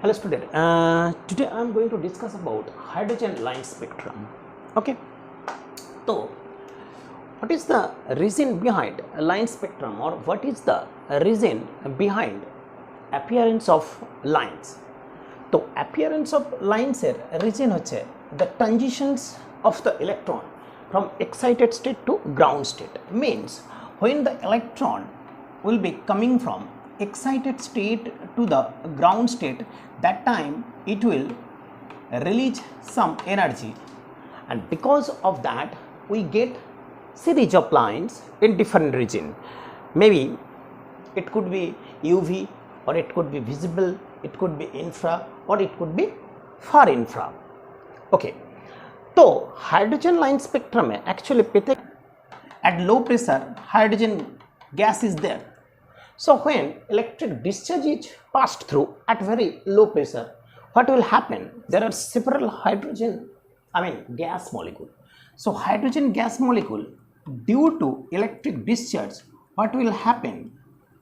Hello student, today I am going to discuss about hydrogen line spectrum. Okay, so what is the reason behind a line spectrum, or what is the reason behind appearance of lines? So appearance of lines er reason hoche the transitions of the electron from excited state to ground state. Means when the electron will be coming from excited state to the ground state, that time it will release some energy, and because of that we get series of lines in different region. Maybe it could be UV, or it could be visible, it could be infra, or it could be far infra. Okay, so hydrogen line spectrum actually at low pressure hydrogen gas is there. So when electric discharge is passed through at very low pressure, what will happen? There are several gas molecule. So hydrogen gas molecule, due to electric discharge, what will happen?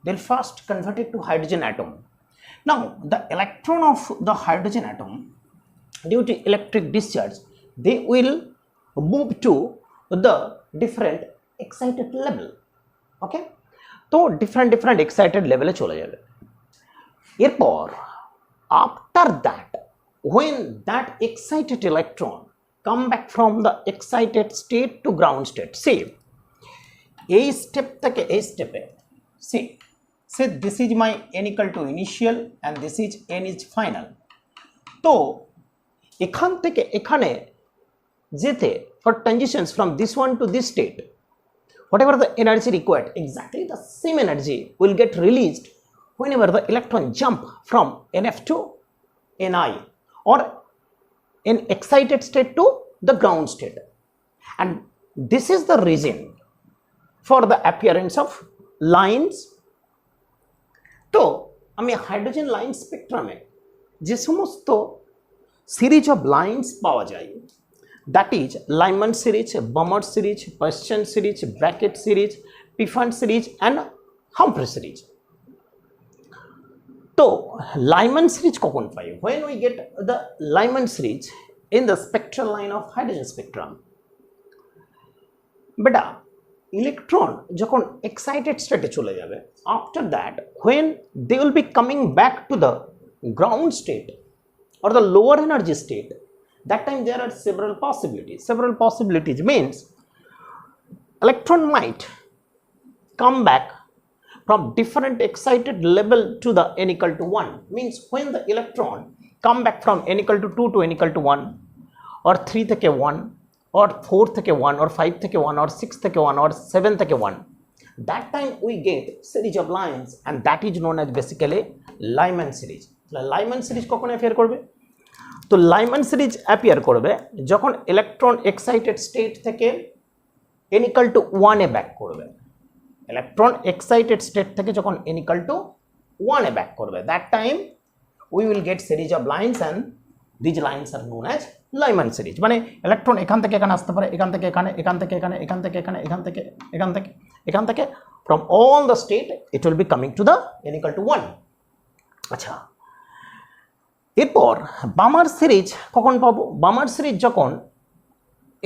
They'll first convert it to hydrogen atom. Now the electron of the hydrogen atom, due to electric discharge, they will move to the different excited level. Okay, তো different excited level চলে যাবে। এরপর after that, when that excited electron come back from the excited state to ground state, see এই step থেকে এই স্টেপে see this is my n equal to initial and this is n is final. তো এখান থেকে এখানে যেতে for transitions from this one to this state, whatever the energy required, exactly the same energy will get released whenever the electron jump from NF to Ni, or in excited state to the ground state. And this is the reason for the appearance of lines. So আমি hydrogen line স্পেকট্রামে যে সমস্ত series of lines পাওয়া যায়, that is Lyman series, Balmer series, Paschen series, Brackett series, Piffand series and Humphrey series. So Lyman series kokon pai? When we get the Lyman series in the spectral line of hydrogen spectrum, beta electron যখন excited state এ চলে যাবে, after that when they will be coming back to the ground state or the lower energy state, that time there are several possibilities. Means electron might come back from different excited level to the n equal to 1. Means when the electron come back from n equal to 2 to n equal to 1, or 3 থেকে 1, or 4 থেকে 1, or 5 থেকে 1, or 6 থেকে 1, or 7 থেকে 1, that time we get series of lines, and that is known as basically Lyman series. Lyman series কখন appear করবে? তো Lyman series appear করবে যখন ইলেকট্রন এক্সাইটেড স্টেট থেকে n equal to 1 এ ব্যাক করবে। ইলেকট্রন এক্সাইটেড স্টেট থেকে যখন n equal to 1 এ ব্যাক করবে, that time we will get series of lines, and these lines are known as Lyman series. মানে ইলেকট্রন এখান থেকে এখানে আসতে পারে, এখান থেকে এখানে, এখান থেকে এখানে, এখান থেকে এখানে, এখান থেকে এখান থেকে এখান থেকে, from all the state it will be coming to the n equal to 1। আচ্ছা, এরপর বামার সিরিজ কখন পাবো? বামার সিরিজ যখন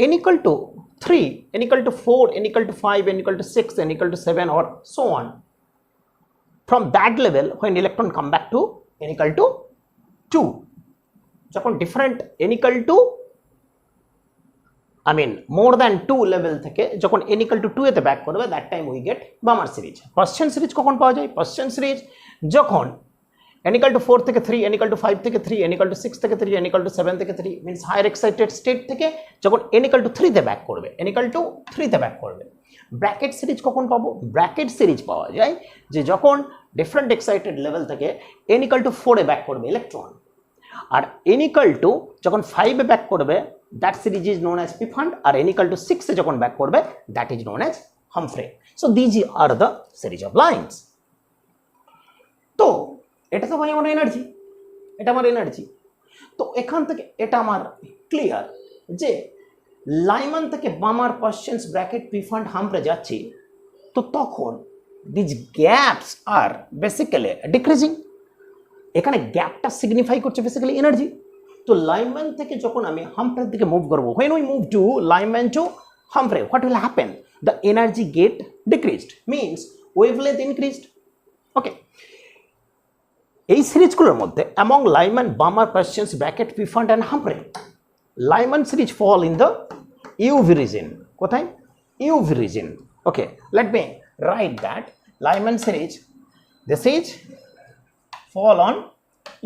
n equal to 3, n equal to 4, n equal to 5, n equal to 6, n equal to 7, or so on. From that level, when electron come back to n equal to 2, যখন different n equal to more than 2 level থেকে যখন n equal to 2 এতে back করবে, that time we get Balmer series. Paschen series কখন পাওয়া যায়? Paschen series যখন n equal to 4 থেকে 3, n equal to 5 থেকে 3, n equal to 6 থেকে 3, n equal to 7 থেকে 3, means higher excited state থেকে যখন n equal to 3 তে ব্যাক করবে, n equal to 3 তে ব্যাক করবে। ব্র্যাকেট সিরিজ কখন পাবো? ব্র্যাকেট সিরিজ পাওয়া যায় যে যখন ডিফারেন্ট এক্সাইটেড লেভেল থেকে n equal to 4 এ ব্যাক করবে ইলেকট্রন, আর n equal to যখন 5 এ ব্যাক করবে, that series is known as Piffand, আর n equal to 6 এ যখন ব্যাক করবে, that is known as Humphrey. So these are the series of lines. তো এটা তো ভাই আমার এনার্জি, এটা আমার এনার্জি। তো এখান থেকে এটা আমার ক্লিয়ার যে লাইমান থেকে বামার পাশ্চেন্স ব্র্যাকেট পিফান্ড হামফ্রে যাচ্ছি, তো তখন these gaps are basically decreasing. এখানে গ্যাপটা সিগনিফাই করছে বেসিক্যালি এনার্জি। তো লাইনম্যান থেকে যখন আমি হামফ্রের দিকে মুভ করব, when we move to Lyman to Humphrey, what will happen? The energy get decreased, means wavelength increased. Okay, এই সিরিজগুলোর মধ্যে among লাইনম্যান, বামার, পার্সিয়ান্স, Brackett, Pfund and Humphrey, Lyman series fall in the UV region. কোথায়? UV region. Okay, let me write that. Lyman series, this is fall on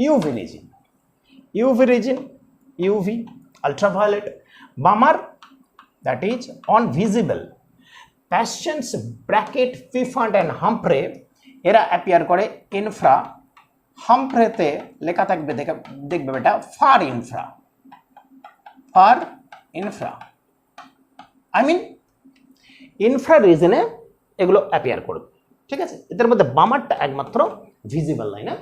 UV region. UV region, UV, ultraviolet. Bamar, that is on visible. Passions, bracket, Pfand and Humphrey, এরা appear করে infra. Humphrey তে লেখা থাকবে দেখবে বেটা far infra. Far infra. I mean infra region এ এগুলো appear করবে, ঠিক আছে? এদের মধ্যে বামারটা একমাত্র ভিজিবল লাইনে,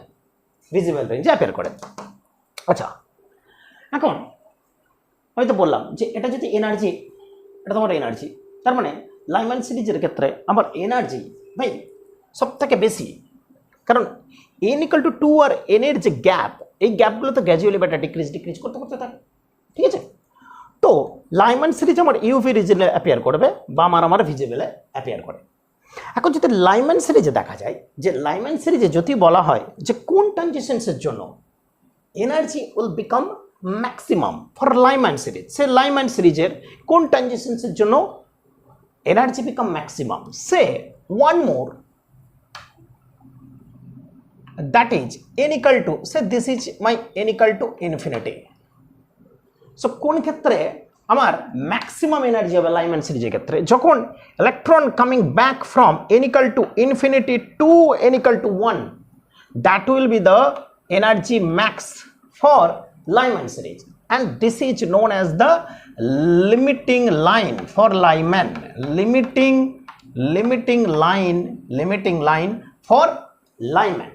ভিজিবল রেঞ্জে অ্যাপিয়ার করে। আচ্ছা, এখন হয়তো বললাম যে এটা যদি এনার্জি, এটা তোমার এনার্জি, তার মানে লাইনম্যান সিরিজের ক্ষেত্রে আমার এনার্জি ভাই সব থেকে বেশি, কারণ n = 2 আর n এর যে গ্যাপ, এই গ্যাপগুলো তো গ্র্যাজুয়ালি বেটা ডিক্রিজ করতে করতে থাকে, ঠিক আছে? তো লাইনম্যান সিরিজ আমার ইউভি রিজনে অ্যাপিয়ার করবে, বামার আমার ভিজিবলে অ্যাপিয়ার করে। এখন যদি লাইনম্যান সিরিজে দেখা যায় যে লাইনম্যান সিরিজে যদি বলা হয় যে কোন ট্রানজিশনসের জন্য energy will become maximum for lineman series, say lineman সিরিজের কোন ট্রানজিশনসের জন্য energy become maximum, say one more, that is n = to, say this is my n = to infinity. So কোন ক্ষেত্রে আমার ম্যাক্সিমাম এনার্জি হবে লাইনম্যান সিরিজের ক্ষেত্রে? যখন electron coming back from n = to infinity to n = to 1, that will be the energy max for Lyman series, and this is known as the limiting line for Lyman, limiting line for Lyman.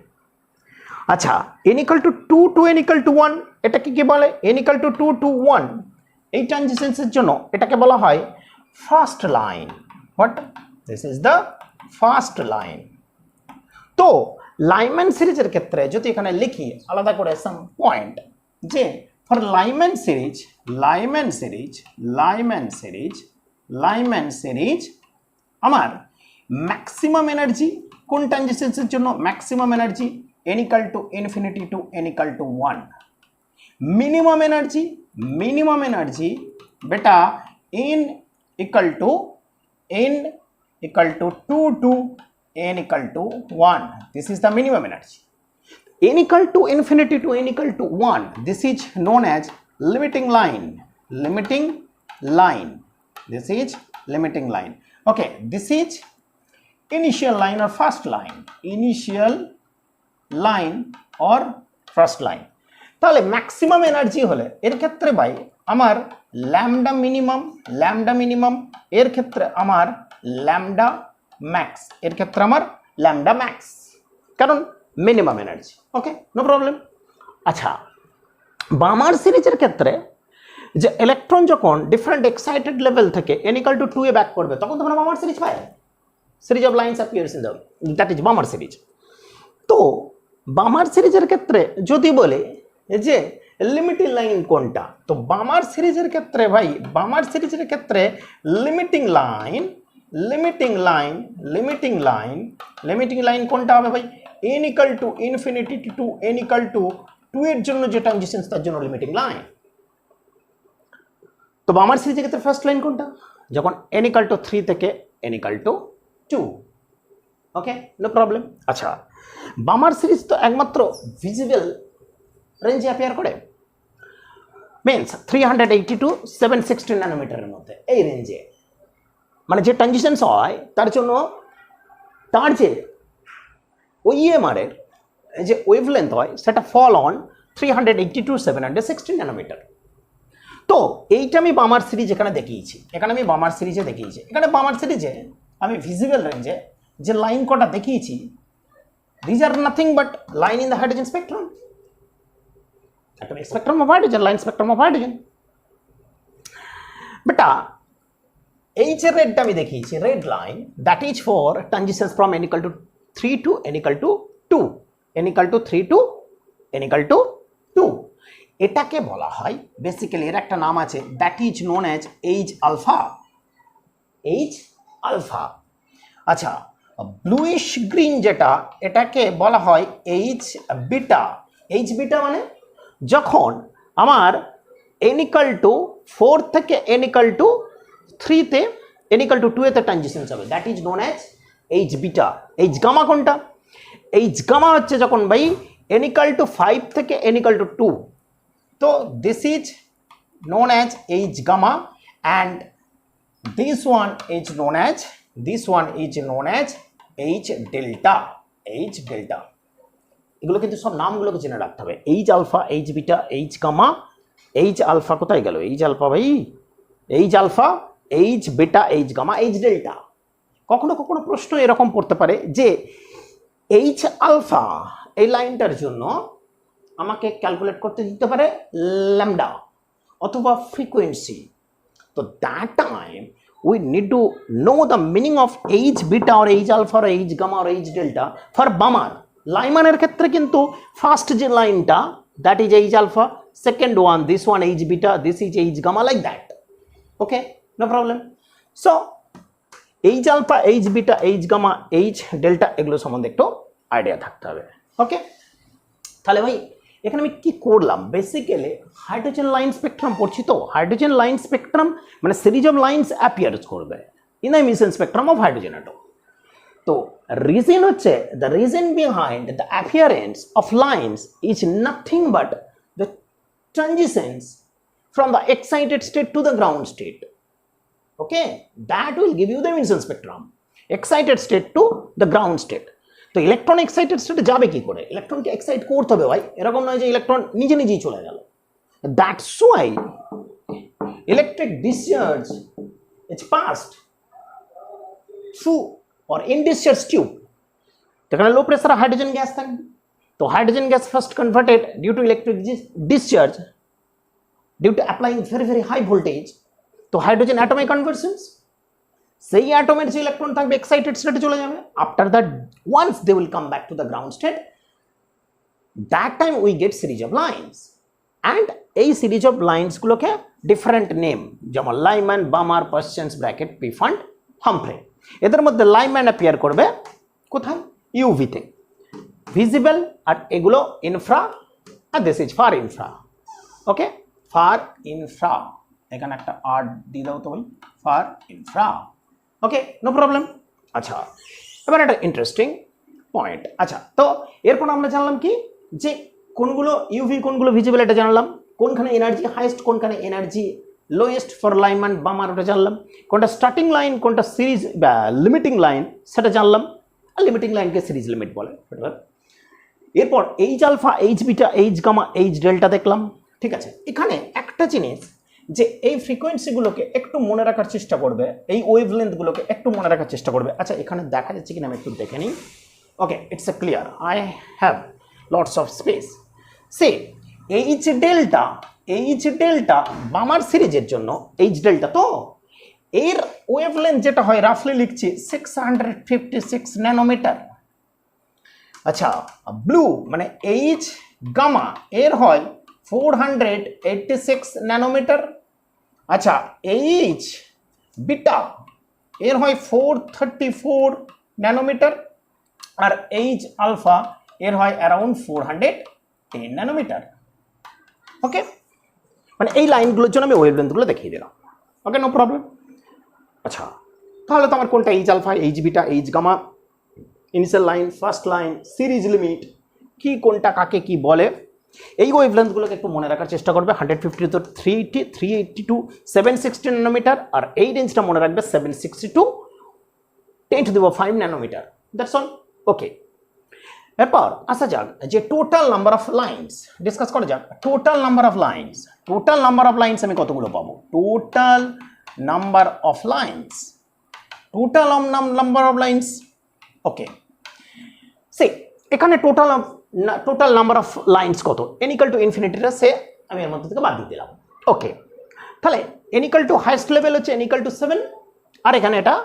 আচ্ছা, n = to 2 to n = to 1, এটাকে কি বলে? n = to 2 to 1, এই ট্রানজিশনসের জন্য এটাকে বলা হয় first line. What? This is the first line. তো লাইনম্যান সিরিজের ক্ষেত্রে যদি এখানে লিখি আলাদা করে সাম পয়েন্ট, যে ফর লাইনম্যান সিরিজ আমার ম্যাক্সিমাম এনার্জি কোন ট্রানজিশনসের জন্য? Maximum energy n = to infinity to n = to 1, minimum energy বেটা n = to 2 to n = to 1, this is the minimum energy. n = to infinity to n = to 1, this is known as limiting line, this is limiting line. Okay, this is initial line or first line, তাহলে maximum energy হলে এর ক্ষেত্রে ভাই আমার lambda minimum, এর ক্ষেত্রে আমার lambda max, এর ক্ষেত্রে আমার ল্যামডা ম্যাক্স, কারণ minimum energy. Okay, no problem. আচ্ছা, বামার সিরিজের ক্ষেত্রে যে ইলেকট্রন যখন ডিফারেন্ট এক্সাইটেড লেভেল থেকে n = to 2 এ ব্যাক করবে, তখন তোমরা বামার সিরিজ পাই, series of lines appears in that is Balmer series. তো বামার সিরিজের ক্ষেত্রে যদি বলে যে লিমিটিং লাইন কোনটা, তো বামার সিরিজের ক্ষেত্রে ভাই, বামার সিরিজের ক্ষেত্রে লিমিটিং লাইন কোনটা হবে ভাই? n = to infinity to n = to 2 এর জন্য যে ট্রানজিশন তার জন্য লিমিটিং লাইন। তো বামার সিরিজের ক্ষেত্রে ফার্স্ট লাইন কোনটা? যখন n = to 3 থেকে n = to 2। Okay, no problem. আচ্ছা, বামার সিরিজ তো একমাত্র ভিজিবল রেঞ্জে অ্যাপিয়ার করে, মিনস 380 to 760 ন্যানোমিটারের মধ্যে, এই রেঞ্জে, মানে যে ট্রানজিশনস হয় তার জন্য তার যে OEMR এর যে ওয়েভলেন্থ হয় সেটা ফল অন 380 to 760 ন্যানোমিটার। তো এইটা আমি বামার সিরিজ এখানে দেখিয়েছি, এখানে বামার সিরিজে আমি ভিজিবল রেঞ্জে যে লাইন কটা দেখিয়েছি, these are nothing but line in the hydrogen spectrum, atomic spectrum of hydrogen, line spectrum of hydrogen. বেটা এই যে রেডটা আমি দেখিয়েছি, red line, that is for transitions from n = to 3 to n = to 2, n = to 3 to n equal to 2 এটাকে বলা হয় basically এর একটা নাম আছে that is known as H alpha আচ্ছা ব্লুইশ গ্রিন যেটা এটাকে বলা হয় এইচ বিটা মানে যখন আমার n equal to 4 থেকে n equal to 3 তে n equal to 2 এতে ট্রানজিশনস হবে that is known as H beta H gamma কোনটা এইচ গামা হচ্ছে যখন ভাই n equal to 5 থেকে n equal to 2 তো this is known as H gamma and this one is known as H delta এগুলো কিন্তু সব নামগুলোকে জেনে রাখতে হবে H alpha H beta H gamma H alpha কোথায় গেল H alpha ভাই H alpha H beta H gamma H delta কখনো কখনো প্রশ্ন এরকম পড়তে পারে যে H alpha এই লাইনটার জন্য আমাকে ক্যালকুলেট করতে দিতে পারে ল্যামডা অথবা ফ্রিকোয়েন্সি তো that time we need to know the meaning of H beta or H alpha or H gamma or H delta for Balmer লাইমানের ক্ষেত্রে কিন্তু ফার্স্ট যে লাইনটা that is H alpha second one this one H beta this is H gamma like that okay no problem so H alpha H beta H gamma H delta এগুলো সম্বন্ধে একটু idea থাকতে হবে ওকে তাহলে ভাই এখানে আমি কি করলাম বেসিক্যালি হাইড্রোজেন লাইন স্পেকট্রাম পড়ছি তো হাইড্রোজেন লাইন স্পেকট্রাম মানে সিরিজ অফ লাইন্স অ্যাপিয়ার্স করবে in the emission spectrum of hydrogen atom তো রিজন হচ্ছে the reason behind the appearance of lines is nothing but the transitions from the excited state to the ground state okay that will give you the emission spectrum excited state to the ground state তো electron excited স্টেটে যাবে কি করে ইলেকট্রনকে excite করতে হবে ভাই এরকম নয় যে ইলেকট্রন নিজেই চলে গেল that's why electric discharge is passed through or in discharge tube যেখানে লো প্রেসার হাইড্রোজেন গ্যাস থাকবে তো hydrogen gas first converted due to electric discharge due to applying very high voltage তো হাইড্রোজেন অ্যাটমিক কনভার্সনস সেই অ্যাটমের যে electron থাকবে excited স্টেটে চলে যাবে after that once they will come back to the ground state that time we get series of lines and এই series of লাইন্সগুলোকে different name যেমন লাইম্যান বামার পার্সেন্স ব্র্যাকেট পিফান্ড হামফ্রে এদের মধ্যে লাইম্যান অ্যাপিয়ার করবে কোথায় ইউভিতে ভিজিবল আর এগুলো ইনফ্রা আর this is far infra okay far infra এখানে একটা আর দিয়ে দাও তো ভাই far infra okay no problem আচ্ছা এবার একটা ইন্টারেস্টিং পয়েন্ট আচ্ছা তো এরপর আমরা জানলাম কি যে কোনগুলো ইউভি কোনগুলো ভিজিবল এটা জানলাম কোনখানে এনার্জি হাইয়েস্ট কোনখানে energy lowest for Lyman Balmer ওটা জানলাম কোনটা স্টার্টিং লাইন কোনটা সিরিজ বা লিমিটিং লাইন সেটা জানলাম আর লিমিটিং লাইনকে সিরিজ লিমিট বলে এরপর H alpha H beta H gamma H delta দেখলাম ঠিক আছে এখানে একটা জিনিস যে এই ফ্রিকোয়েন্সিগুলোকে একটু মনে রাখার চেষ্টা করবে এই ওয়েভলেন্থগুলোকে একটু মনে রাখার চেষ্টা করবে আচ্ছা এখানে দেখা যাচ্ছে কিনা আমি একটু দেখে নিই okay it's a clear I have lots of space say H delta Balmer সিরিজের জন্য এইচ ডেল্টা তো এর ওয়েভলেন্থ যেটা হয় রাফলি লিখছি 656 ন্যানোমিটার আচ্ছা ব্লু মানে এইচ গামা এর হয় 486 ন্যানোমিটার আচ্ছা এইচ বিটা এর হয় 434 ন্যানোমিটার আর এইচ আলফা এর হয় অ্যারাউন্ড 410 ন্যানোমিটার ওকে মানে এই লাইনগুলোর জন্য আমি ওয়েভলেন্থগুলো দেখিয়ে দিলাম ওকে নো প্রবলেম আচ্ছা তাহলে তো আমার কোনটা H alpha H beta H gamma initial line first line series limit কি কোনটা কাকে কি বলে এই ওয়েভলেন্থগুলোকে একটু মনে রাখার চেষ্টা করবে 150 তো 380 382 760 ন্যানোমিটার আর এই রেঞ্জটা মনে রাখবে 762 10⁵ ন্যানোমিটার দ্যাটস অল ওকে এরপর আসা যাক যে total number of lines discuss করা যাক টোটাল নাম্বার অফ লাইন্স আমি কতগুলো পাবো total number of lines okay সে এখানে টোটাল নাম্বার অফ লাইন্স কত n equal to ইনফিনিটিটা সে আমি এর মধ্যে থেকে বাদ দিয়ে দিলাম ওকে তাহলে n equal to highest level হচ্ছে n equal to 7 আর এখানে এটা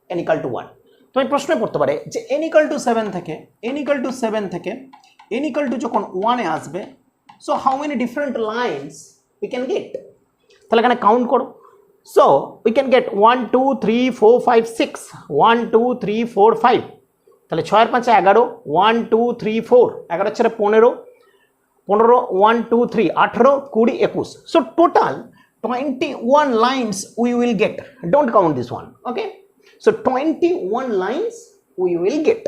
n equal to 1 তো আমি প্রশ্ন করতে পারে যে n equal to 7 থেকে n equal to যখন 1 এ আসবে, so how many different lines we can get? তাহলে এখানে কাউন্ট করো। So we can get 1 2 3 4 5 6 1 2 3 4 5, তাহলে 6 এর 5 এ 11 1 2 3 4 11 ছেড়ে 15 15 1 2 3 18 20 21, so total 21 lines we will get. Don't count this one, okay? So 21 lines we will get.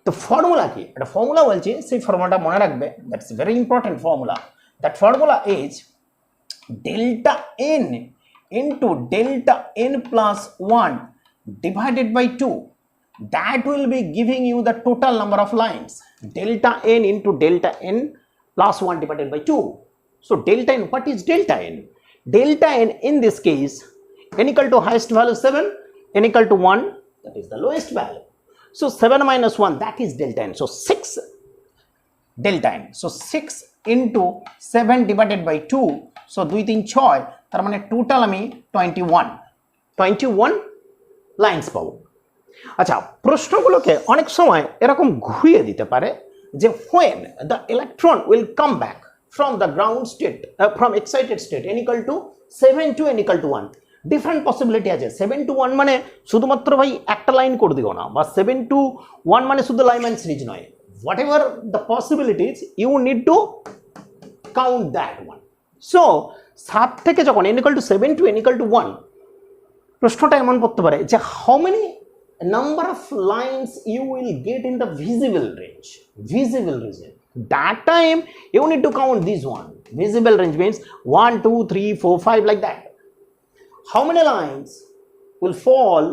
The formula কি, এটা formula বলছি, সেই ফর্মুলাটা মনে রাখবে, that's very important formula. That formula is delta n into delta n plus 1 divided by 2. That will be giving you the total number of lines. Delta n into delta n plus 1 divided by 2. So delta n, what is delta n? Delta n in this case, n equal to highest value 7, n equal to 1, that is the lowest value. So 7 minus 1, that is delta n. So 6 delta n. So 6 into 7 divided by 2. So 2 3 6, তার মানে total আমি 21 lines পাবো। আচ্ছা, প্রশ্নগুলোকে অনেক সময় এরকম ঘুরিয়ে দিতে পারে যে when the electron will come back from the ground state, from excited state, n equal to 7 to n equal to 1, different possibility আছে। 7 to 1 মানে শুধুমাত্র ভাই একটা লাইন করে দিও না, বা 7 to 1 মানে শুধু লাইন সিরিজ নয়, whatever the possibilities you need to count that one. So 7 থেকে যখন n equal to 7 to n equal to 1, প্রশ্নটা এমন পড়তে পারে যে how many number of lines you will get in the visible range, visible region. That time you need to count this one. Visible range means 1 2 3 4 5 like that. How many lines will fall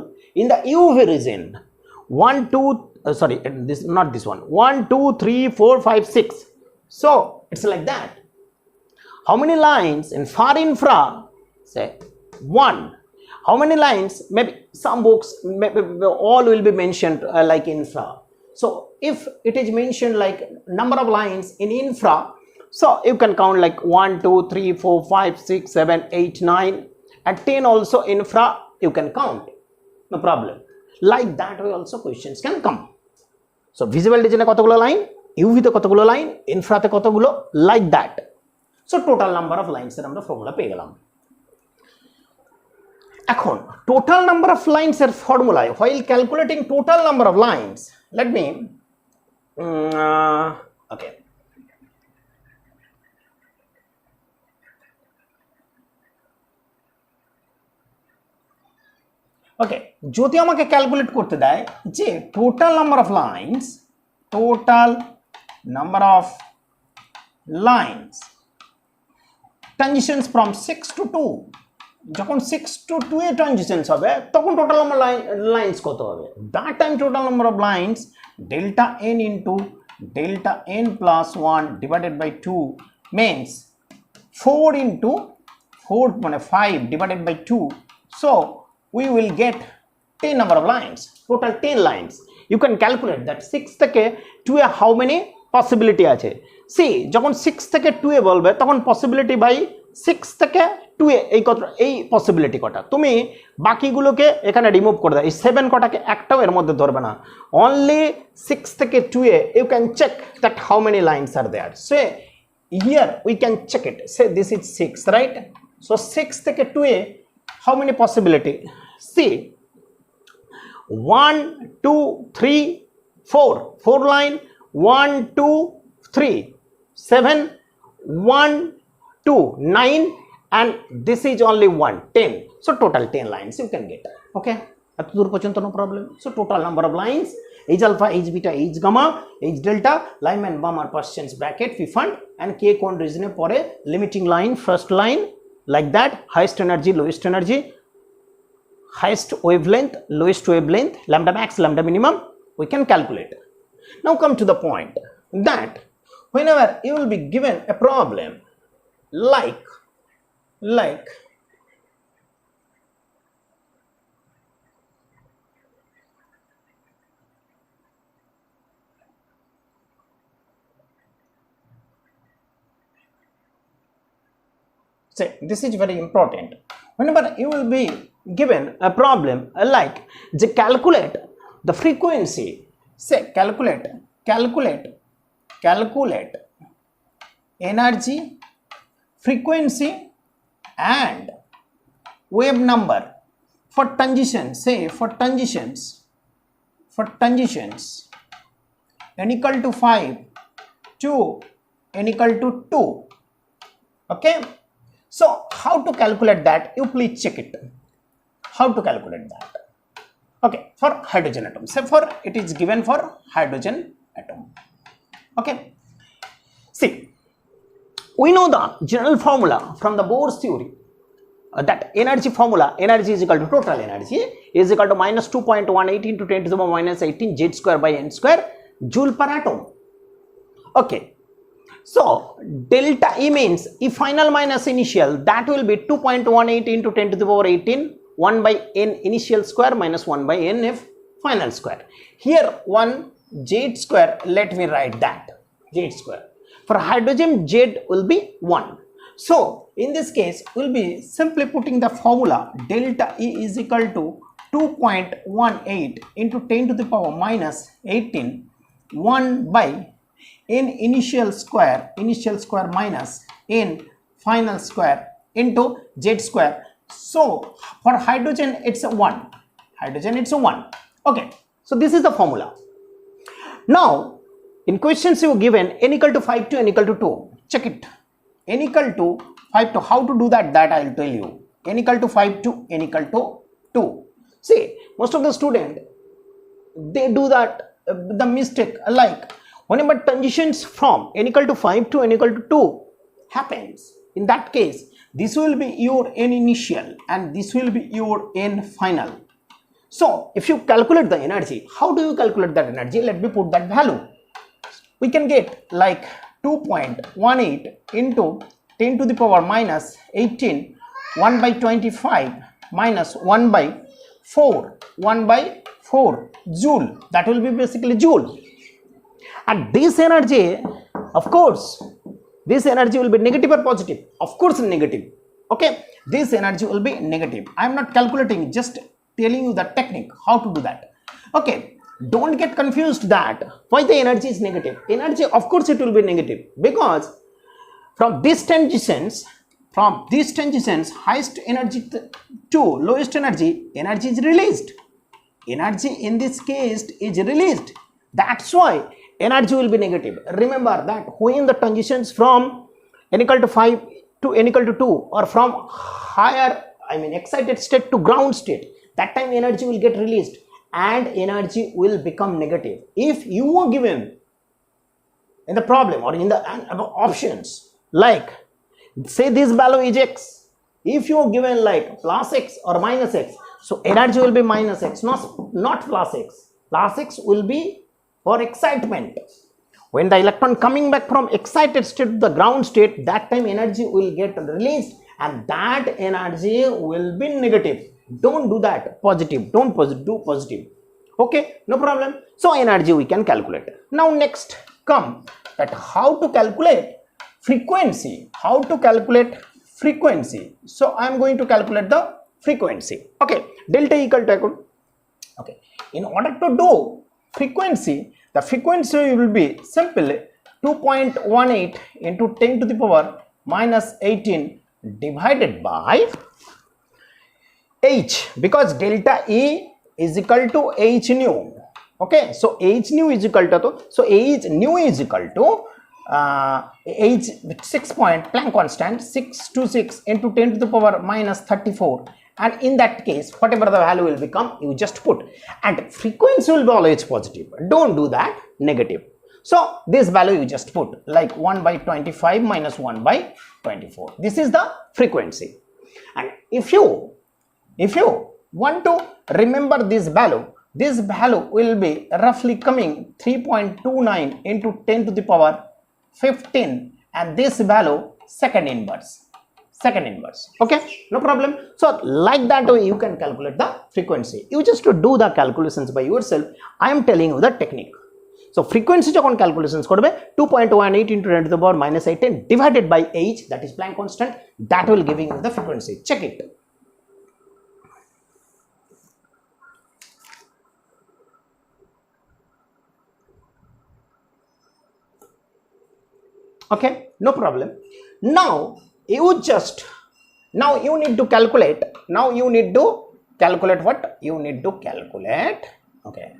in the UV region? 1 2 sorry, this not this one, 1 2 3 4 5 6. So it's like that. How many lines in far infra? Say 1. How many lines? Maybe some books, maybe all will be mentioned like infra. So if it is mentioned like number of lines in infra, so you can count like 1 2 3 4 5 6 7 8 9, and 10 also infra you can count, no problem. Like that way also questions can come. So visible region এ কতগুলো line, UV তে কতগুলো line, infra তে কতগুলো, like that. So total number of lines এর আমরা formula পেয়ে গেলাম। এখন টোটাল নাম্বার অফ লাইন্স এর ফর্মুলায় while calculating total number of lines, let me okay, ওকে, যদি আমাকে ক্যালকুলেট করতে দেয় যে total number of lines, total number of lines transitions from 6 to 2, যখন 6 to 2 এ ট্রানজিশনস হবে তখন টোটাল নাম্বার লাইন্স কত হবে? That time total number of lines delta n into delta n plus 1 divided by 2 means 4 into 4 মানে 5 divided by 2. So we will get 10 number of lines, total 10 lines. You can calculate that 6 থেকে 2 এ how many possibility আছে। See, যখন 6 থেকে 2 এ বলবে তখন possibility by 6 থেকে 2 এ এই possibility কটা, তুমি বাকিগুলোকে এখানে রিমুভ করে দাও, এই 7 কটাকে একটাও এর মধ্যে ধরবে না, only 6 থেকে 2 এ you can check that how many lines are there. So here we can check it, say this is 6, right? So 6 থেকে 2 এ how many possibility? See, 1 2 3 4 line, 1 2 3 7 1 2 9, and this is only 1 10. So total 10 lines you can get. Okay, at dur porjonto no problem. So total number of lines, H alpha, H beta, H gamma, H delta, Lyman Balmer Parsons bracket we find, and k কোন রিজনে পড়ে limiting line, first line, like that, highest energy, lowest energy, highest wavelength, lowest wavelength, lambda max, lambda minimum, we can calculate. Now come to the point that whenever you will be given a problem like say, this is very important. Whenever you will be given a problem like calculate the frequency, say calculate calculate energy, frequency and wave number for transitions, say for transitions n equal to 5 to n equal to 2. Okay, so how to calculate that? You please check it. How to calculate that? Okay, for hydrogen atom, say for it is given for hydrogen atom. Okay, see, we know the general formula from the Bohr's theory, that energy formula, energy is equal to total energy is equal to minus 2.18 into 10 to the power minus 18 Z square by N square joule per atom. Okay, so delta E means E final minus initial, that will be 2.18 into 10 to the power 18 1 by N initial square minus 1 by N F final square. Here 1 Z square, let me write that Z square. For hydrogen Z will be 1. So in this case we will be simply putting the formula delta E is equal to 2.18 into 10 to the power minus 18 1 by N initial square minus N final square into Z square. So for hydrogen it's a 1. Okay, so this is the formula. Now in questions you given n equal to 5 to n equal to 2. Check it. N equal to 5 to, how to do that I will tell you. N equal to 5 to n equal to 2. See, most of the student they do that the mistake, like whenever transitions from n equal to 5 to n equal to 2 happens, in that case this will be your n initial and this will be your n final. So if you calculate the energy, how do you calculate that energy? Let me put that value. We can get like 2.18 into 10 to the power minus 18 1 by 25 minus 1 by 4 joule, that will be basically joule. And this energy, of course, this energy will be negative or positive? Of course negative. Okay, this energy will be negative. I am not calculating, just telling you the technique how to do that. Okay, don't get confused that why the energy is negative. Energy, of course it will be negative, because from these transitions highest energy to lowest energy is released. Energy in this case is released. That's why energy will be negative. Remember that when the transitions from n equal to 5 to n equal to 2 or from higher, excited state to ground state, that time energy will get released and energy will become negative. If you were given in the problem or in the options, like say this value is x, if you are given like plus x or minus x, so energy will be minus x, not plus x. Plus x will be for excitement. When the electron coming back from excited state to the ground state, that time energy will get released and that energy will be negative. Don't do that. Positive. Don't do positive. Okay, no problem. So energy we can calculate. Now next come that how to calculate frequency. So I am going to calculate the frequency. Okay, delta equal to, okay, in order to do frequency, the frequency will be simply 2.18 into 10 to the power minus 18 divided by h, because delta E is equal to h nu. Okay, so h nu is equal to, so h nu is equal to h 6 point Planck constant 626 into 10 to the power minus 34, and in that case whatever the value will become you just put, and frequency will be always positive. Don't do that negative. So this value you just put like 1 by 25 minus 1 by 24. This is the frequency. And if you want to remember this value will be roughly coming 3.29 into 10 to the power 15, and this value second inverse. Okay, no problem. So like that way you can calculate the frequency. You just to do the calculations by yourself. I am telling you the technique. So frequency যখন calculations করবে 2.18 into 10 to the power minus 18 divided by h, that is Planck constant, that will giving you the frequency. Check it. Okay, no problem. Now you need to calculate. Now you need to calculate what? You need to calculate, okay,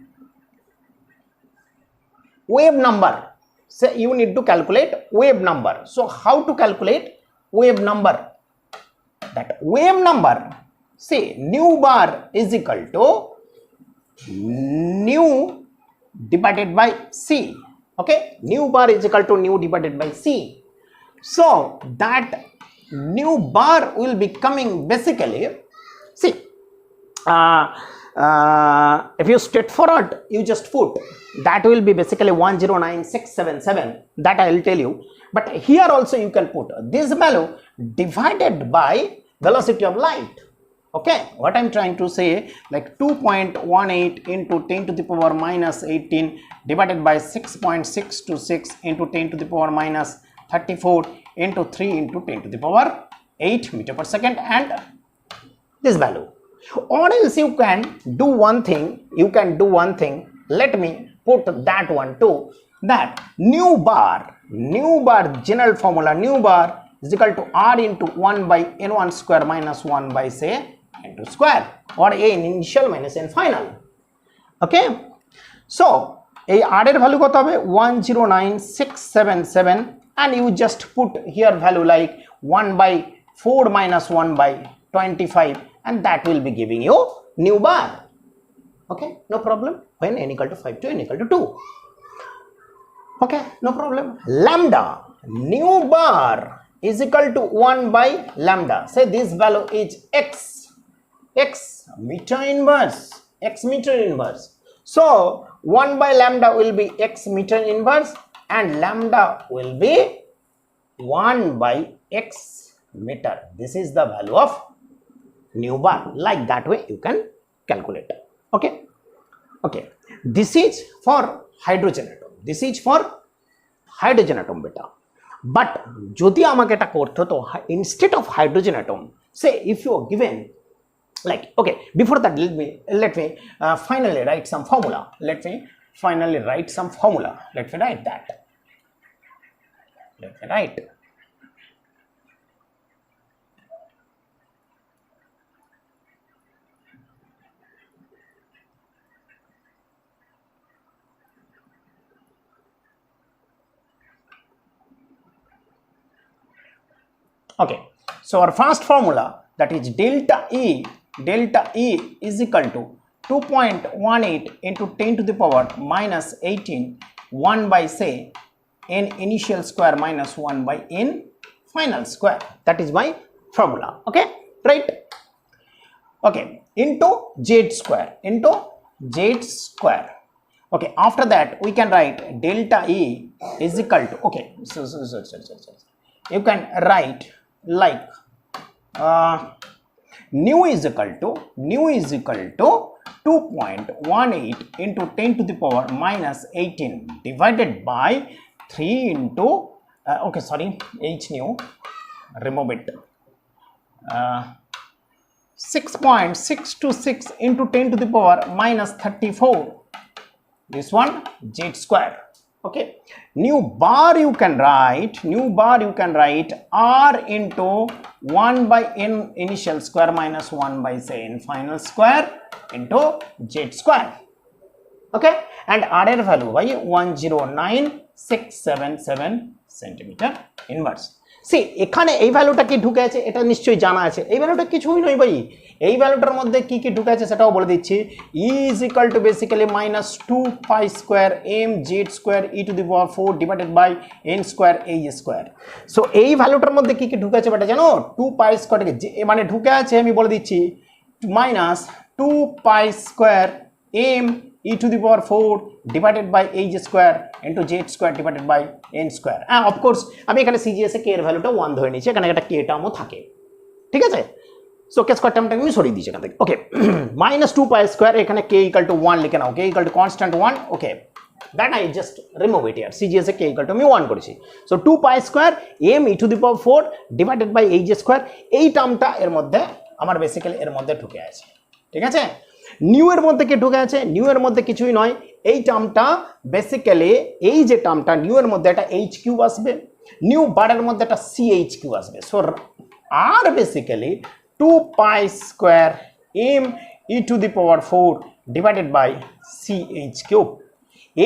wave number. So you need to calculate wave number. So how to calculate wave number? That wave number, say nu bar is equal to nu divided by c. Okay, nu bar is equal to nu divided by c. So that nu bar will be coming basically, see, if you straightforward, you just put that will be basically 109677, that I will tell you. But here also you can put this value divided by velocity of light. Okay, what I'm trying to say, like 2.18 into 10 to the power minus 18 divided by 6.626 into 10 to the power minus 34 into 3 into 10 to the power 8 meter per second, and this value. Or else you can do one thing, let me put that one too, that nu bar general formula, nu bar is equal to r into 1 by n1 square minus 1 by say n2 square, or a in initial minus n final. Okay, so a r এর value কত হবে? 109677, and you just put here value like 1 by 4 minus 1 by 25, and that will be giving you nu bar. Okay, no problem, when n equal to 5 to n equal to 2. Okay, no problem. Lambda, nu bar is equal to 1 by lambda. Say this value is x meter inverse, So 1 by lambda will be x meter inverse, and lambda will be 1 by x meter. This is the value of nu bar. Like that way you can calculate. Okay, this is for hydrogen atom, beta. But jodi amake eta korte to instead of hydrogen atom, say if you are given like, okay, before that let me finally write some formula. Let me write that. Okay, so our first formula, that is delta E is equal to 2.18 into 10 to the power minus 18 1 by say n initial square minus 1 by n final square. That is my formula. Okay, right? Okay, into z square, Okay, after that we can write delta E is equal to, okay, so you can write like nu is equal to 2.18 into 10 to the power minus 18 divided by 3 into h nu, remove it, 6.626 into 10 to the power minus 34, this one z square. Okay, nu bar you can write r into 1 by n initial square minus 1 by say n final square into z square. Okay, and r এর value by 109677 centimeter inverse. See, এখানে এই ভ্যালুটা কি ঢুকে আছে এটা নিশ্চয়ই জানা আছে। এই ভ্যালুটা কিছুই নয় ভাই, এই ভ্যালুটার মধ্যে কি কি ঢুকে আছে সেটাও বলে দিচ্ছি। E is equal to basically minus 2 pi square m z square e to the power 4 divided by n square a square. So এই ভ্যালুটার মধ্যে কি কি ঢুকে আছে বেটা জানো? 2 pi square মানে ঢুকে আছে, আমি বলে দিচ্ছি, minus 2 pi square m e to the power 4 divided by h square into z square divided by n square. Of course আমি এখানে CGS এ k এর ভ্যালুটা 1 ধরে নিয়েছি, এখানে একটা k টার্মও থাকে, ঠিক আছে? সো k স্কয়ার টার্মটা আমি সরিয়ে দিয়েছি এখান থেকে। ওকে, minus 2 pi square, এখানে k equal to 1 লিখে নাও, k equal to constant 1. Okay, that I just remove it here. CGS A k equal to আমি 1 করেছি। So 2 pi square m e to the power 4 divided by h square, এই টার্মটা এর মধ্যে আমার basically এর মধ্যে ঢুকে আছে, ঠিক আছে? নিউ এর মধ্যে কি ঢুকে আছে? নিউ এর মধ্যে কিছুই নয়, এই টার্মটা বেসিক্যালি এই যে টার্মটা নিউ এর মধ্যে একটা h কিউব আসবে, নিউ বারের মধ্যে একটা CH কিউ আসবে। So R basically 2 pi square m e to the power 4 divided by CH cube,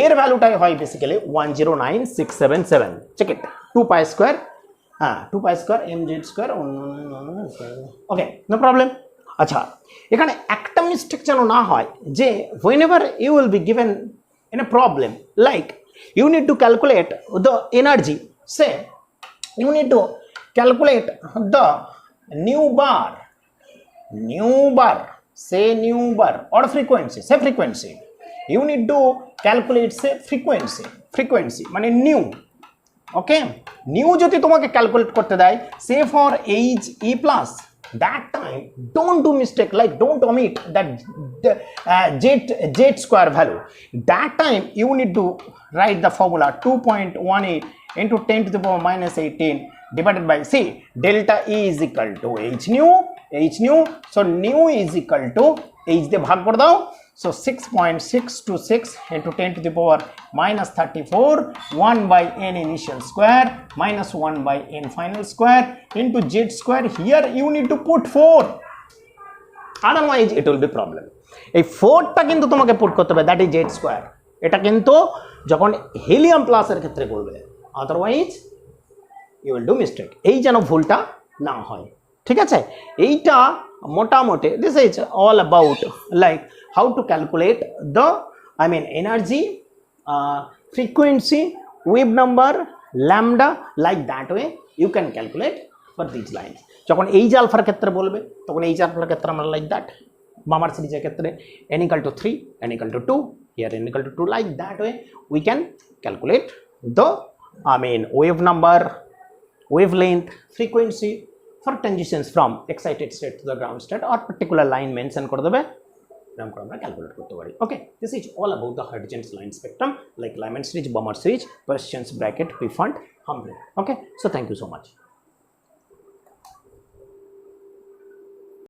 এর ভ্যালুটাই হয় basically 109677। Check it, 2 pi square, হ্যাঁ 2 pi square mz square, okay no problem. আচ্ছা, এখানে একটা মিস্টেক যেন না হয় যে whenever you will be given in a problem like you need to calculate the energy, say you need to calculate the new bar, say new bar or frequency, say frequency, you need to calculate say frequency মানে new, okay new যদি তোমাকে calculate করতে দেয় say for H E plus, that time don't do mistake, like don't omit that z square value. That time you need to write the formula 2.18 into 10 to the power minus 18 divided by c, delta E is equal to h new, so new is equal to h দিয়ে ভাগ করে দাও, so 6.626 into 10 to the power minus 34, 1 by n initial square minus 1 by n final square into z square. Here you need to put 4, otherwise it will be problem. এই 4টা কিন্তু তোমাকে put করতে হবে, that is z square. এটা কিন্তু যখন helium প্লাসের ক্ষেত্রে করবে, otherwise you will do mistake. এই যেন ভুলটা না হয়, ঠিক আছে? এইটা মোটামুটি this is all about like how to calculate the energy, frequency, wave number, lambda, like that way you can calculate for these lines. যখন এইচ আলফার ক্ষেত্রে বলবে তখন এইচ আলফার ক্ষেত্রে আমরা like that, বামার সিরিজের ক্ষেত্রে n equal to 3, n equal to 2, here n equal to 2, like that way we can calculate the wave number, wavelength, frequency for transitions from excited state to the ground state or particular line mention করে দেবে, এরকম করে আমরা calculate করতে পারি। Okay, this is all about the hydrogen line spectrum like Lyman series, Balmer series, questions Brackett, Pfund, Humphrey. Okay, so thank you so much.